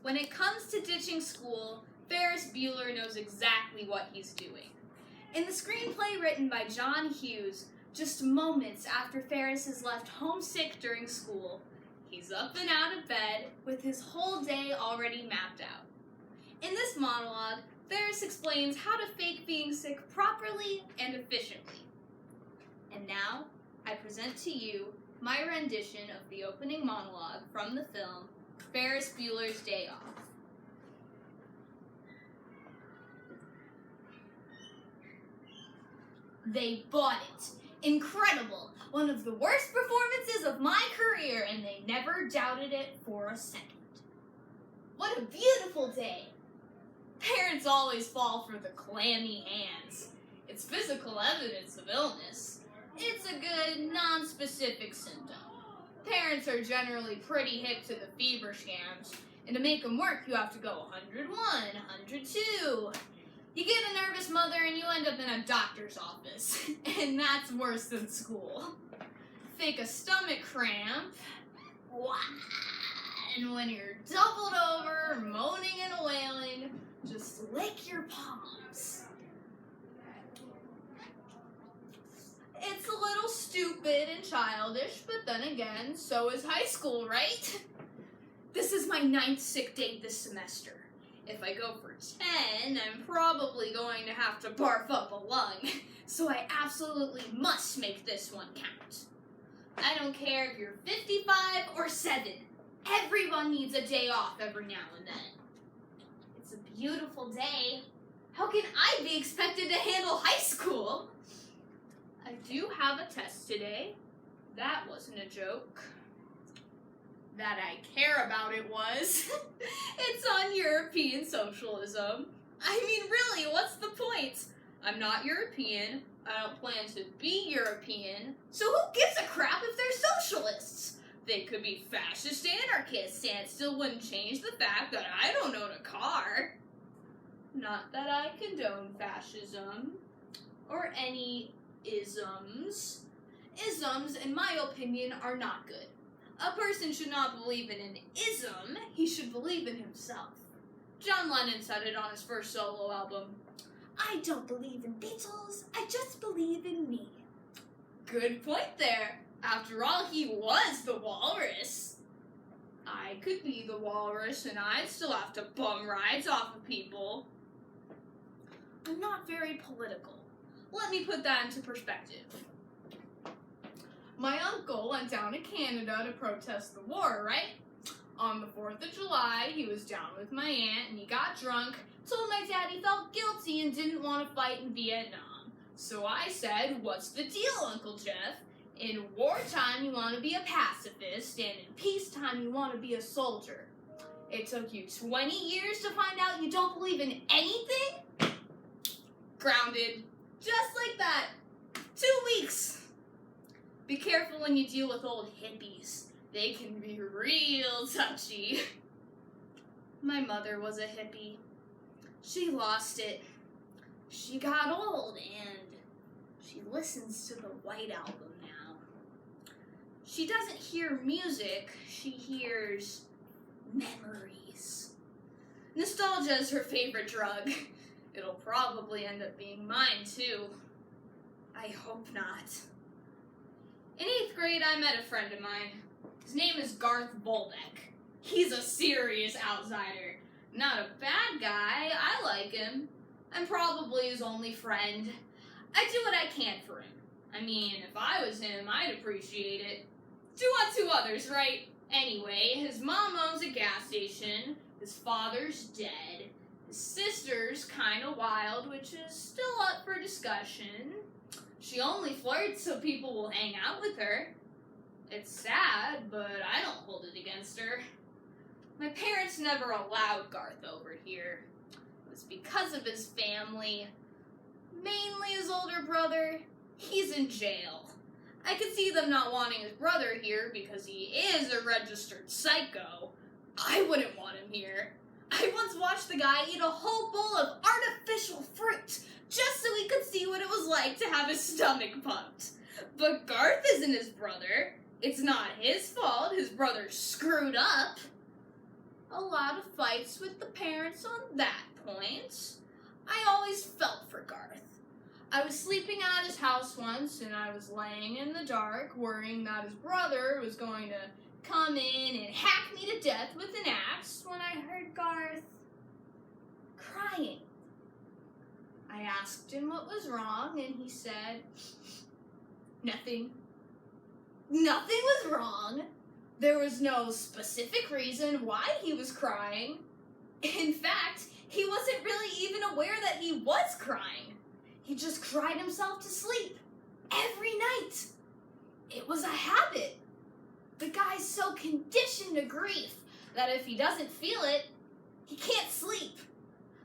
When it comes to ditching school, Ferris Bueller knows exactly what he's doing. In the screenplay written by John Hughes, just moments after Ferris is left homesick during school, he's up and out of bed with his whole day already mapped out. In this monologue, Ferris explains how to fake being sick properly and efficiently. And now, I present to you my rendition of the opening monologue from the film Ferris Bueller's Day Off. They bought it. Incredible. One of the worst performances of my career, and they never doubted it for a second. What a beautiful day. Parents always fall for the clammy hands. It's physical evidence of illness. It's a good, non-specific symptom. Parents are generally pretty hip to the fever scams, and to make them work, you have to go 101, 102. You get a nervous mother and you end up in a doctor's office, and that's worse than school. Fake a stomach cramp, and when you're doubled over, moaning and wailing, just lick your palms. It's a little stupid and childish, but then again, so is high school, right? This is my 9th sick day this semester. If I go for 10, I'm probably going to have to barf up a lung, so I absolutely must make this one count. I don't care if you're 55 or 7. Everyone needs a day off every now and then. It's a beautiful day. How can I be expected to handle high school? I do have a test today. That wasn't a joke. That I care about it was. It's on European socialism. I mean, really, what's the point? I'm not European. I don't plan to be European. So who gives a crap if they're socialists? They could be fascist anarchists, and it still wouldn't change the fact that I don't own a car. Not that I condone fascism or any isms. Isms, in my opinion, are not good. A person should not believe in an ism, he should believe in himself. John Lennon said it on his first solo album. I don't believe in Beatles, I just believe in me. Good point there. After all, he was the walrus. I could be the walrus and I'd still have to bum rides off of people. I'm not very political. Let me put that into perspective. My uncle went down to Canada to protest the war, right? On the 4th of July, he was down with my aunt and he got drunk, told my dad he felt guilty and didn't want to fight in Vietnam. So I said, what's the deal, Uncle Jeff? In wartime, you want to be a pacifist, and in peacetime, you want to be a soldier. It took you 20 years to find out you don't believe in anything? Grounded. Just like that. 2 weeks. Be careful when you deal with old hippies. They can be real touchy. My mother was a hippie. She lost it. She got old and she listens to the White Album now. She doesn't hear music, she hears memories. Nostalgia is her favorite drug. It'll probably end up being mine too. I hope not. In 8th grade, I met a friend of mine. His name is Garth Volbeck. He's a serious outsider. Not a bad guy, I like him. I'm probably his only friend. I do what I can for him. I mean, if I was him, I'd appreciate it. Do unto others, right? Anyway, his mom owns a gas station, his father's dead, his sister's kinda wild, which is still up for discussion. She only flirts so people will hang out with her. It's sad, but I don't hold it against her. My parents never allowed Garth over here. It was because of his family. Mainly his older brother. He's in jail. I could see them not wanting his brother here because he is a registered psycho. I wouldn't want him here. I once watched the guy eat a whole bowl of artificial fruit just so he could see what it was like to have his stomach pumped. But Garth isn't his brother. It's not his fault his brother screwed up. a lot of fights with the parents on that point. I always felt for Garth. I was sleeping at his house once, and I was laying in the dark, worrying that his brother was going to come in and hack me to death with an axe when I heard Garth crying. I asked him what was wrong, and he said, nothing. Nothing was wrong. There was no specific reason why he was crying. In fact, he wasn't really even aware that he was crying. He just cried himself to sleep every night. It was a habit. The guy's so conditioned to grief that if he doesn't feel it, he can't sleep.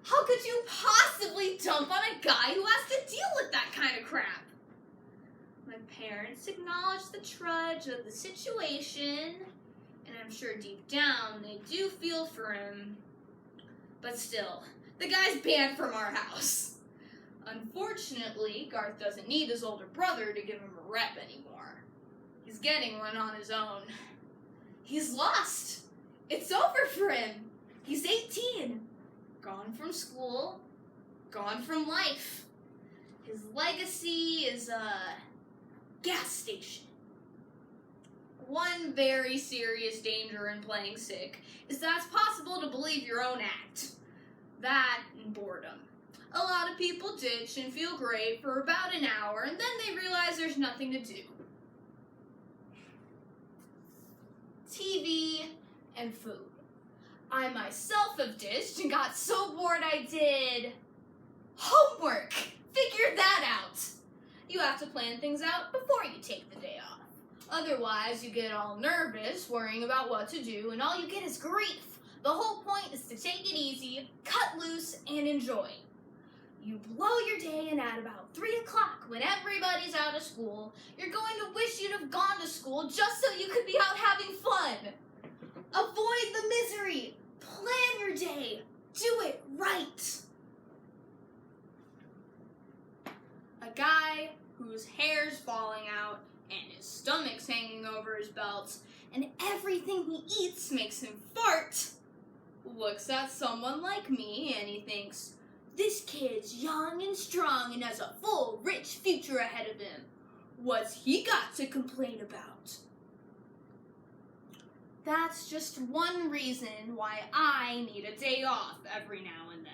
How could you possibly dump on a guy who has to deal with that kind of crap? My parents acknowledged the trudge of the situation, and I'm sure deep down they do feel for him. But still, the guy's banned from our house. Unfortunately, Garth doesn't need his older brother to give him a rep anymore. He's getting one on his own. He's lost. It's over for him. He's 18. Gone from school. Gone from life. His legacy is a gas station. One very serious danger in playing sick is that it's possible to believe your own act. That and boredom. A lot of people ditch and feel great for about an hour, and then they realize there's nothing to do. TV and food. I myself have ditched and got so bored I did homework. Figured that out. You have to plan things out before you take the day off. Otherwise, you get all nervous, worrying about what to do, and all you get is grief. The whole point is to take it easy, cut loose, and enjoy. You blow your day, and at about 3 o'clock, when everybody's out of school, you're going to wish you'd have gone to school just so you could be out having fun. Avoid the misery. Plan your day. Do it right. A guy whose hair's falling out and his stomach's hanging over his belt and everything he eats makes him fart looks at someone like me and he thinks, this kid's young and strong and has a full, rich future ahead of him. What's he got to complain about? That's just one reason why I need a day off every now and then.